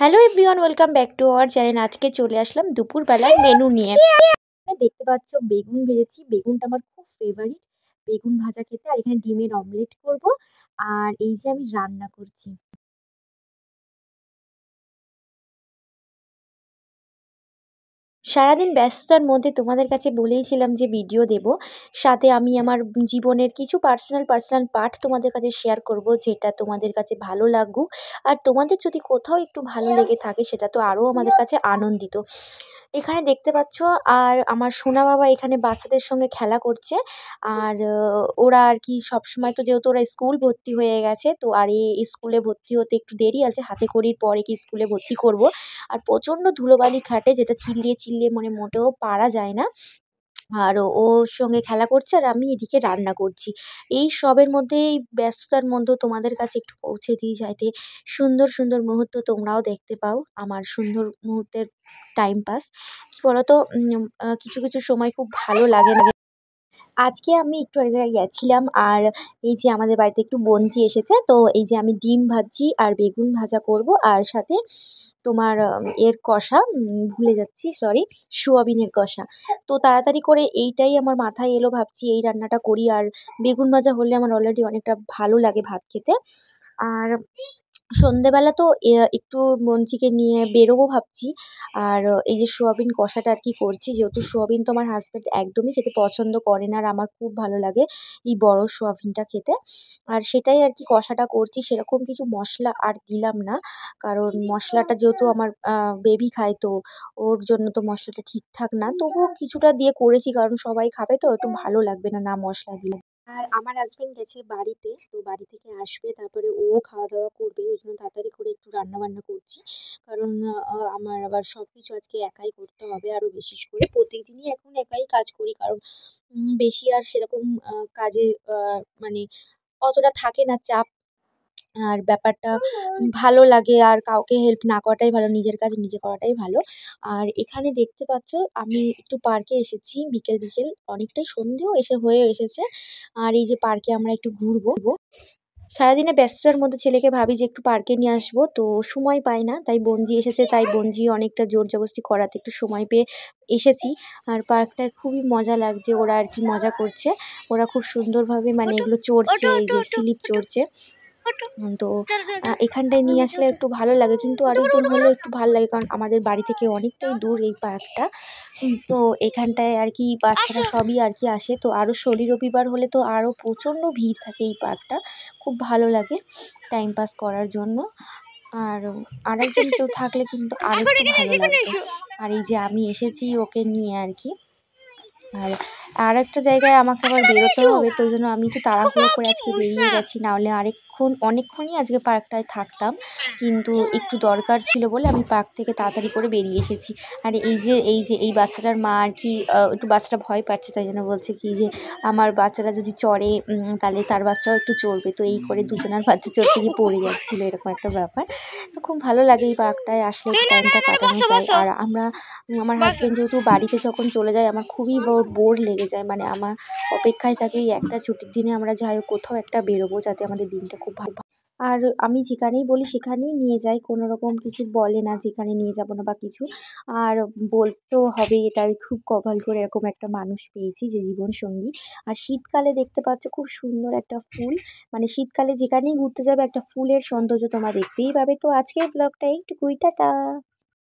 Hello everyone, welcome back to our channel. আজকে চলে আসলাম দুপুরবেলার মেনু নিয়ে। দেখতে পাচ্ছ বেগুন ভেজেছি। বেগুনটা আমার খুব ফেভারিট। বেগুন ভাজা খেতে। আর এখানে ডিমের অমলেট করব। আর এই যে আমি রান্না করছি। সারাদিন ব্যস্ততার মধ্যে তোমাদের কাছে বলেইছিলাম যে ভিডিও দেব। সাথে আমি আমার জীবনের কিছু পার্সোনাল পার্ট তোমাদের কাছে শেয়ার করব, যেটা তোমাদের কাছে ভালো লাগুক। আর তোমাদের যদি কোথাও একটু ভালো লেগে থাকে সেটা তো আরও আমাদের কাছে আনন্দিত। এখানে দেখতে পাচ্ছ, আর আমার সোনা বাবা এখানে বাচ্চাদের সঙ্গে খেলা করছে। আর ওরা আর কি সবসময় তো, যেহেতু ওরা স্কুল ভর্তি হয়ে গেছে, তো আর স্কুলে ভর্তি হতে একটু দেরি আছে। হাতে খড়ির পরে কি স্কুলে ভর্তি করব। আর প্রচণ্ড ধুলোবালি খাটে, যেটা চিল্লিয়ে মানে মোটেও পারা যায় না। আর ওর সঙ্গে খেলা করছে আর আমি এদিকে রান্না করছি। এই সবের মধ্যে, এই ব্যস্ততার মধ্যেও তোমাদের কাছে একটু পৌঁছে দিই, যাতে সুন্দর মুহূর্ত তোমরাও দেখতে পাও। আমার সুন্দর মুহূর্তের টাইম পাস। কি বলতো, কিছু সময় খুব ভালো লাগে। আজকে আমি একটু এক জায়গায় গেছিলাম। আর এই যে আমাদের বাড়িতে একটু বোনঝি এসেছে, তো এই যে আমি ডিম ভাজছি আর বেগুন ভাজা করব। আর সাথে তোমার এর কষা, ভুলে যাচ্ছি, সরি, সোয়াবিনের কষা। তো তাড়াতাড়ি করে এইটাই আমার মাথায় এলো, ভাবছি এই রান্নাটা করি। আর বেগুন ভাজা হলে আমার অলরেডি অনেকটা ভালো লাগে ভাত খেতে। আর সন্ধ্যেবেলা তো একটু মঞ্জিকে নিয়ে বেরোবো ভাবছি। আর এই যে সোয়াবিন কষাটা আর কি করছি, যেহেতু সোয়াবিন তো আমার হাসব্যান্ড একদমই খেতে পছন্দ করে না, আর আমার খুব ভালো লাগে এই বড় সোয়াবিনটা খেতে। আর সেটাই আর কি কষাটা করছি। সেরকম কিছু মশলা আর দিলাম না, কারণ মশলাটা যেহেতু আমার বেবি খায়, তো ওর জন্য তো মশলাটা ঠিকঠাক না। তবুও কিছুটা দিয়ে করেছি, কারণ সবাই খাবে, তো একটু ভালো লাগবে না না মশলা দিলে। আর আমার হাসবেন্ড গেছে বাড়িতে, তো বাড়ি থেকে আসবে, তারপরে ও খাওয়া দাওয়া করবে। ওই জন্য তাড়াতাড়ি করে একটু রান্না বান্না করছি, কারণ আমার আবার সব কিছু আজকে একাই করতে হবে। আরও বিশেষ করে প্রত্যেকদিনই এখন একাই কাজ করি, কারণ বেশি আর সেরকম কাজে মানে অতটা থাকে না চাপ। আর ব্যাপারটা ভালো লাগে, আর কাউকে হেল্প না করাটাই ভালো, নিজের কাজ নিজে করাটাই ভালো। আর এখানে দেখতে পাচ্ছ, আমি একটু পার্কে এসেছি বিকেল অনেকটাই সন্ধেও হয়ে এসেছে। আর এই যে পার্কে আমরা একটু ঘুরবো। সারাদিনে ব্যস্ততার মধ্যে ছেলেকে ভাবি যে একটু পার্কে নিয়ে আসবো, তো সময় পাই না। তাই বোনঝি এসেছে, তাই বোনঝি অনেকটা জোর জবরদস্তি করাতে একটু সময় পেয়ে এসেছি। আর পার্কটায় খুবই মজা লাগছে, ওরা আর কি মজা করছে। ওরা খুব সুন্দরভাবে মানে এগুলো চড়ছে, এই যে স্লিপ চড়ছে। তো এখানটায় নিয়ে আসলে একটু ভালো লাগে, কিন্তু আরেকজন হলে একটু ভালো লাগে, কারণ আমাদের বাড়ি থেকে অনেকটাই দূর এই পার্কটা। তো এখানটায় আর কি বাচ্চারা সবই আর কি আসে। তো আরও শনি রবিবার হলে তো আরও প্রচণ্ড ভিড় থাকে এই পার্কটা। খুব ভালো লাগে টাইম পাস করার জন্য। আর আরেকজন কেউ থাকলে কিন্তু আরেকটু ভালো লাগতো। আর এই যে আমি এসেছি ওকে নিয়ে আর কি। আর আরেকটা জায়গায় আমাকে আবার বেরোতে হবে, তো ওই জন্য আমি একটু তাড়াহুড়ো করে আজকে বেরিয়ে গেছি, নাহলে অনেকক্ষণই আজকে পার্কটায় থাকতাম। কিন্তু একটু দরকার ছিল বলে আমি পার্ক থেকে তাড়াতাড়ি করে বেরিয়ে এসেছি। আর এই বাচ্চাটার মা আর কি একটু বাচ্চাটা ভয় পাচ্ছে, তাই জন্য বলছে কি যে আমার বাচ্চাটা যদি চড়ে তাহলে তার বাচ্চাও একটু চড়বে। তো এই করে দুজনার বাচ্চা চড়তে গিয়ে পড়ে যাচ্ছিলো, এরকম একটা ব্যাপার। তো খুব ভালো লাগে এই পার্কটায় আসলে, একটু টাইমটা কাটানো যায়। আর আমার হাসব্যান্ড যেহেতু বাড়িতে যখন চলে যায়, আমার খুবই বোর লেগে যায়। মানে আমার অপেক্ষায় থাকি এই একটা ছুটির দিনে আমরা যাই হোক কোথাও একটা বেরোবো, যাতে আমাদের দিনটা খুব ভালো। আর আমি যেখানেই বলি সেখানেই নিয়ে যাই, কোনো রকম কিছু বলে না যেখানে নিয়ে যাবো না বা কিছু। আর বলতেও হবে, এটা আমি খুব কপাল করে এরকম একটা মানুষ পেয়েছি যে জীবনসঙ্গী। আর শীতকালে দেখতে পাচ্ছ খুব সুন্দর একটা ফুল, মানে শীতকালে যেখানেই ঘুরতে যাবে একটা ফুলের সৌন্দর্য তোমরা দেখতেই পাবে। তো আজকের ব্লগটা এইটুকুই, টাটা।